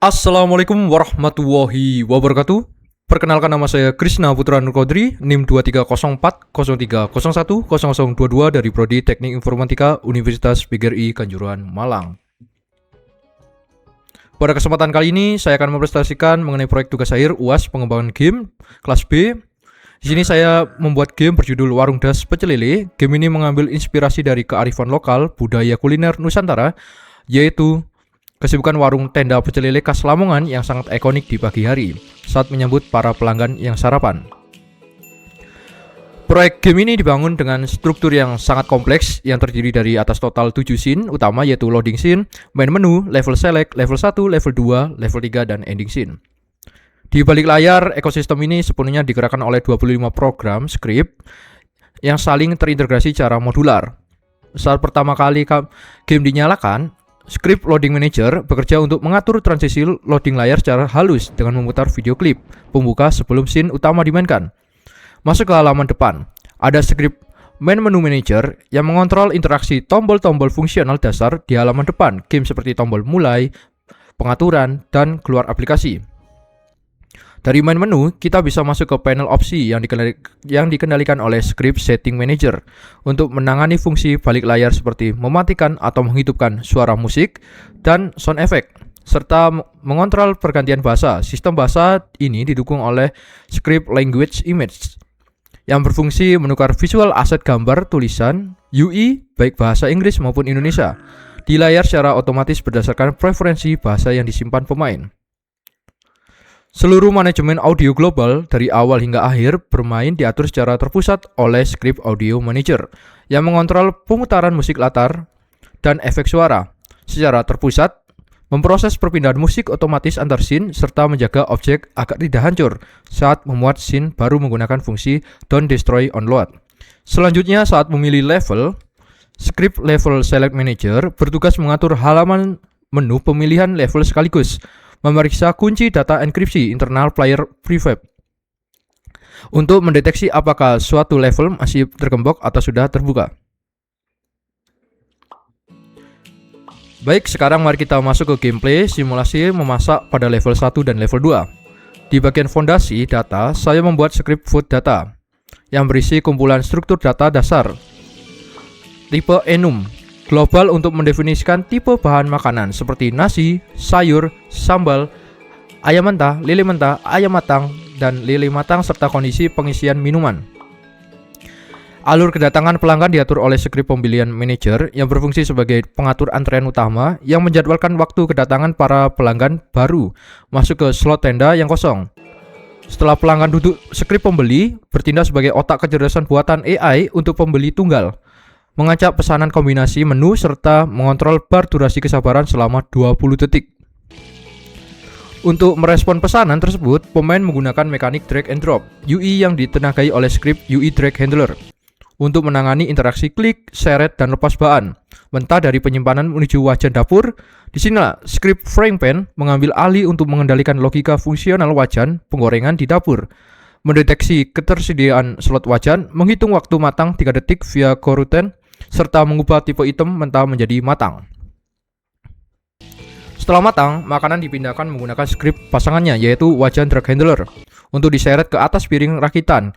Assalamualaikum warahmatullahi wabarakatuh. Perkenalkan, nama saya Krishna Putra Nurkodri, NIM 230403010022 dari Prodi Teknik Informatika Universitas PGRI Kanjuruhan, Malang. Pada kesempatan kali ini saya akan mempresentasikan mengenai proyek tugas akhir UAS pengembangan game kelas B. Di sini saya membuat game berjudul Warung Das Pecel Lele. Game ini mengambil inspirasi dari kearifan lokal budaya kuliner Nusantara, yaitu kesibukan warung tenda pecel lele khas Lamongan yang sangat ikonik di pagi hari saat menyambut para pelanggan yang sarapan. Proyek game ini dibangun dengan struktur yang sangat kompleks yang terdiri dari atas total 7 scene utama, yaitu loading scene, main menu, level select, level 1, level 2, level 3, dan ending scene. Di balik layar, ekosistem ini sepenuhnya digerakkan oleh 25 program script yang saling terintegrasi secara modular. Saat pertama kali game dinyalakan, Script Loading Manager bekerja untuk mengatur transisi loading layar secara halus dengan memutar video klip pembuka sebelum scene utama dimainkan. Masuk ke halaman depan, ada script Main Menu Manager yang mengontrol interaksi tombol-tombol fungsional dasar di halaman depan game seperti tombol mulai, pengaturan, dan keluar aplikasi. Dari main menu, kita bisa masuk ke panel opsi yang dikendalikan oleh Script Setting Manager untuk menangani fungsi balik layar seperti mematikan atau menghidupkan suara musik dan sound effect, serta mengontrol pergantian bahasa. Sistem bahasa ini didukung oleh Script Language Image yang berfungsi menukar visual aset gambar tulisan UI baik bahasa Inggris maupun Indonesia di layar secara otomatis berdasarkan preferensi bahasa yang disimpan pemain. Seluruh manajemen audio global dari awal hingga akhir bermain diatur secara terpusat oleh Script Audio Manager yang mengontrol pemutaran musik latar dan efek suara secara terpusat, memproses perpindahan musik otomatis antar scene, serta menjaga objek agar tidak hancur saat memuat scene baru menggunakan fungsi Don't Destroy on Load. Selanjutnya, saat memilih level, Script Level Select Manager bertugas mengatur halaman menu pemilihan level sekaligus memeriksa kunci data enkripsi internal player prefab untuk mendeteksi apakah suatu level masih tergembok atau sudah terbuka. Baik, sekarang mari kita masuk ke gameplay simulasi memasak pada level 1 dan level 2. Di bagian fondasi data, saya membuat script food data yang berisi kumpulan struktur data dasar tipe enum global untuk mendefinisikan tipe bahan makanan seperti nasi, sayur, sambal, ayam mentah, lele mentah, ayam matang, dan lele matang, serta kondisi pengisian minuman. Alur kedatangan pelanggan diatur oleh script pembelian manager yang berfungsi sebagai pengatur antrean utama yang menjadwalkan waktu kedatangan para pelanggan baru masuk ke slot tenda yang kosong. Setelah pelanggan duduk, script pembeli bertindak sebagai otak kecerdasan buatan AI untuk pembeli tunggal, mengacak pesanan kombinasi menu, serta mengontrol bar durasi kesabaran selama 20 detik. Untuk merespon pesanan tersebut, pemain menggunakan mekanik drag and drop UI yang ditenagai oleh script UI Drag Handler untuk menangani interaksi klik, seret, dan lepas bahan mentah dari penyimpanan menuju wajan dapur. Di sinilah script Frying Pan mengambil alih untuk mengendalikan logika fungsional wajan penggorengan di dapur, mendeteksi ketersediaan slot wajan, menghitung waktu matang 3 detik via coroutine, serta mengubah tipe item mentah menjadi matang. Setelah matang, makanan dipindahkan menggunakan script pasangannya, yaitu wajan drag handler, untuk diseret ke atas piring rakitan.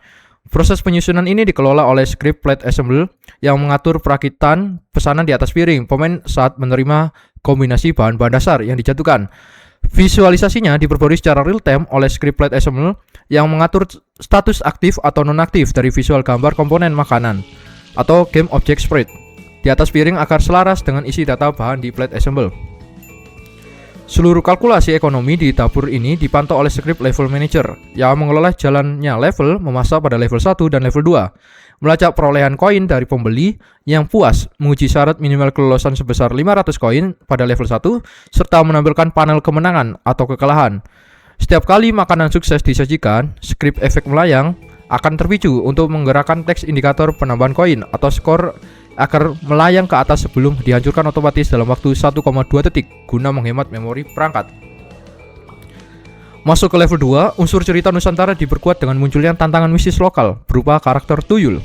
Proses penyusunan ini dikelola oleh script plate assemble yang mengatur perakitan pesanan di atas piring pemain saat menerima kombinasi bahan-bahan dasar yang dijatuhkan. Visualisasinya diperbarui secara real time oleh script plate assemble yang mengatur status aktif atau nonaktif dari visual gambar komponen makanan atau game object spread di atas piring agar selaras dengan isi data bahan di plate assemble. Seluruh kalkulasi ekonomi di dapur ini dipantau oleh script level manager yang mengelola jalannya level memasak pada level 1 dan level 2, melacak perolehan koin dari pembeli yang puas, menguji syarat minimal kelolosan sebesar 500 koin pada level 1, serta menampilkan panel kemenangan atau kekalahan. Setiap kali makanan sukses disajikan, script efek melayang akan terpicu untuk menggerakkan teks indikator penambahan koin atau skor agar melayang ke atas sebelum dihancurkan otomatis dalam waktu 1,2 detik guna menghemat memori perangkat. Masuk ke level 2, unsur cerita Nusantara diperkuat dengan munculnya tantangan mistis lokal berupa karakter tuyul.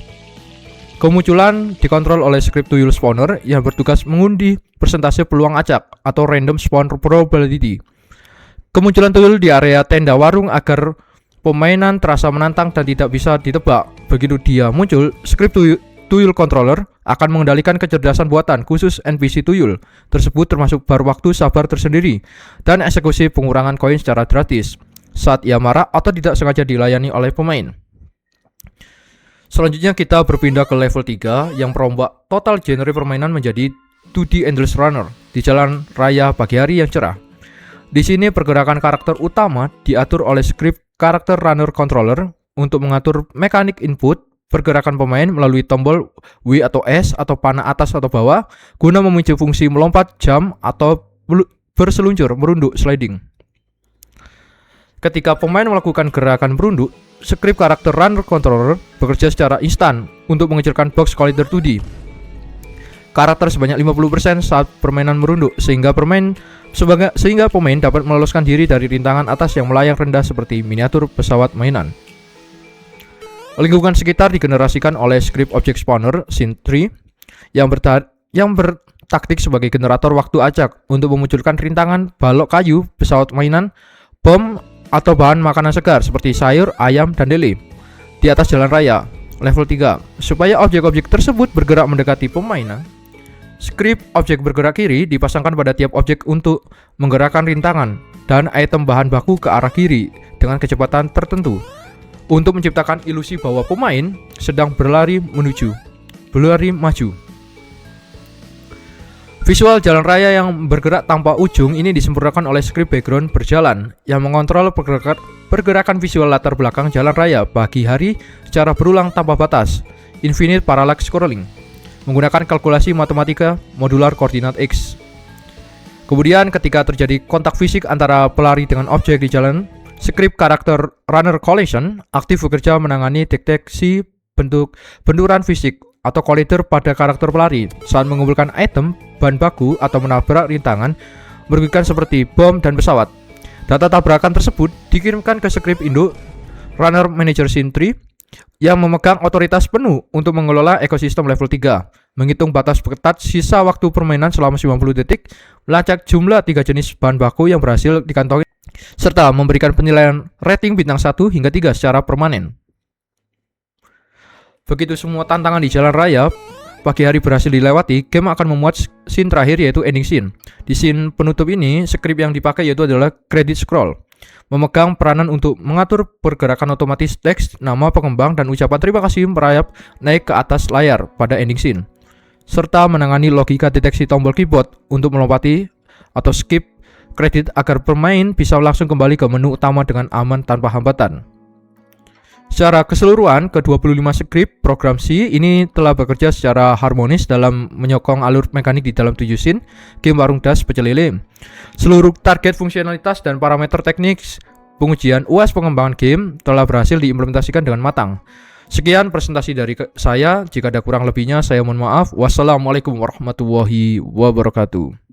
Kemunculan dikontrol oleh script tuyul spawner yang bertugas mengundi persentase peluang acak atau random spawn probability. Kemunculan tuyul di area tenda warung agar permainan terasa menantang dan tidak bisa ditebak. Begitu dia muncul, script tuyul controller akan mengendalikan kecerdasan buatan khusus NPC tuyul tersebut, termasuk bar waktu sabar tersendiri dan eksekusi pengurangan koin secara gratis saat ia marah atau tidak sengaja dilayani oleh pemain. Selanjutnya kita berpindah ke level 3 yang merombak total genre permainan menjadi 2D Endless Runner di jalan raya pagi hari yang cerah. Di sini pergerakan karakter utama diatur oleh script karakter runner controller untuk mengatur mekanik input pergerakan pemain melalui tombol W atau S atau panah atas atau bawah guna memicu fungsi melompat, jump, atau berseluncur, merunduk, sliding. Ketika pemain melakukan gerakan merunduk, script karakter runner controller bekerja secara instan untuk mengecilkan box collider 2D karakter sebanyak 50% saat permainan merunduk, sehingga pemain dapat meloloskan diri dari rintangan atas yang melayang rendah seperti miniatur pesawat mainan. Lingkungan sekitar digenerasikan oleh script object spawner scene 3 yang bertaktik sebagai generator waktu acak untuk memunculkan rintangan balok kayu, pesawat mainan, bom, atau bahan makanan segar seperti sayur, ayam, dan lele di atas jalan raya. Level 3. Supaya objek-objek tersebut bergerak mendekati pemainan, script objek bergerak kiri dipasangkan pada tiap objek untuk menggerakkan rintangan dan item bahan baku ke arah kiri dengan kecepatan tertentu untuk menciptakan ilusi bahwa pemain sedang berlari maju. Visual jalan raya yang bergerak tanpa ujung ini disempurnakan oleh script background berjalan yang mengontrol pergerakan visual latar belakang jalan raya pagi hari secara berulang tanpa batas, infinite parallax scrolling, menggunakan kalkulasi matematika modular koordinat X. Kemudian ketika terjadi kontak fisik antara pelari dengan objek di jalan, script karakter runner collision aktif bekerja menangani deteksi benturan fisik atau collider pada karakter pelari saat mengumpulkan item, bahan baku, atau menabrak rintangan merugikan seperti bom dan pesawat. Data tabrakan tersebut dikirimkan ke script induk Runner Manager Scene 3 yang memegang otoritas penuh untuk mengelola ekosistem level 3, menghitung batas ketat sisa waktu permainan selama 90 detik, melacak jumlah 3 jenis bahan baku yang berhasil dikantongi, serta memberikan penilaian rating bintang 1 hingga 3 secara permanen. Begitu semua tantangan di jalan raya pagi hari berhasil dilewati, game akan memuat scene terakhir yaitu ending scene. Di scene penutup ini, script yang dipakai yaitu adalah credit scroll, memegang peranan untuk mengatur pergerakan otomatis teks, nama pengembang, dan ucapan terima kasih merayap naik ke atas layar pada ending scene, serta menangani logika deteksi tombol keyboard untuk melompati atau skip kredit agar pemain bisa langsung kembali ke menu utama dengan aman tanpa hambatan. Secara keseluruhan, ke-25 script program C ini telah bekerja secara harmonis dalam menyokong alur mekanik di dalam 7 scene game Warung Das Pecel Lele. Seluruh target fungsionalitas dan parameter teknik pengujian UAS pengembangan game telah berhasil diimplementasikan dengan matang. Sekian presentasi dari saya. Jika ada kurang lebihnya, saya mohon maaf. Wassalamualaikum warahmatullahi wabarakatuh.